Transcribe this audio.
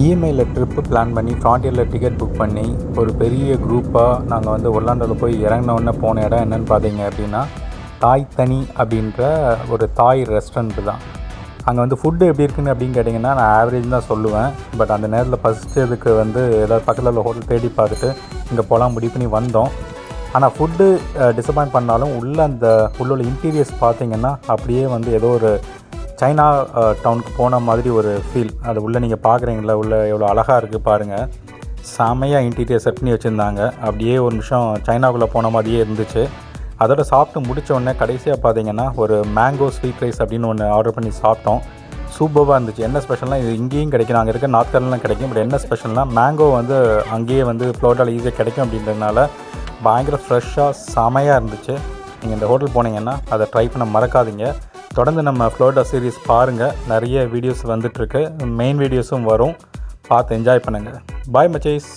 இஎம்ஐயில் trip plan பண்ணி ஃப்ரான்டியரில் ticket book பண்ணி ஒரு பெரிய குரூப்பாக நாங்கள் வந்து ஒர்லாண்டோவில் போய் இறங்கினோடனே போன இடம் என்னென்னு பார்த்தீங்க அப்படின்னா தாய் தனி அப்படின்ற ஒரு தாய் ரெஸ்டாரண்ட்டு தான். அங்கே வந்து ஃபுட்டு எப்படி இருக்குன்னு அப்படின்னு கேட்டிங்கன்னா நான் ஆவரேஜ் தான் சொல்லுவேன். பட் அந்த நேரத்தில் ஃபஸ்ட்டு இதுக்கு வந்து ஏதாவது பக்கத்தில் உள்ள ஹோட்டல் தேடி பார்த்துட்டு இங்கே போகலாம் முடிவு பண்ணி வந்தோம். ஆனால் ஃபுட்டு டிசப்பாயிண்ட் பண்ணாலும் உள்ள இன்டீரியர்ஸ் பார்த்திங்கன்னா அப்படியே வந்து ஏதோ ஒரு சைனா டவுனுக்கு போன மாதிரி ஒரு ஃபீல். அது உள்ளே நீங்கள் பார்க்குறீங்களா, உள்ளே எவ்வளோ அழகாக இருக்குது பாருங்கள். செமையாக இன்டீரியர் செட் பண்ணி வச்சுருந்தாங்க. அப்படியே ஒரு நிமிஷம் சைனாக்குள்ளே போன மாதிரியே இருந்துச்சு. அதோட சாப்பிட்டு முடித்த உடனே கடைசியாக பார்த்தீங்கன்னா ஒரு மேங்கோ ஸ்வீட் ரைஸ் அப்படின்னு ஒன்று ஆர்டர் பண்ணி சாப்பிட்டோம். சூப்பராக இருந்துச்சு. என்ன ஸ்பெஷல்னால் இது இங்கேயும் கிடைக்கும், அங்கே இருக்க நார்த் கேரளாலாம் கிடைக்கும். பட் என்ன ஸ்பெஷல்னால் மேங்கோ வந்து அங்கேயே வந்து ஃப்ளோரிடாவில் ஈஸியாக கிடைக்கும் அப்படின்றதுனால பயங்கர ஃப்ரெஷ்ஷாக செமையாக இருந்துச்சு. நீங்கள் இந்த ஹோட்டல் போனீங்கன்னா அதை ட்ரை பண்ண மறக்காதீங்க. தொடர்ந்து நம்ம ஃப்ளோரிடா சீரீஸ் பாருங்கள். நிறைய வீடியோஸ் வந்துட்டுருக்கு, மெயின் வீடியோஸும் வரும், பார்த்து என்ஜாய் பண்ணுங்கள். பாய் மச்சேஸ்.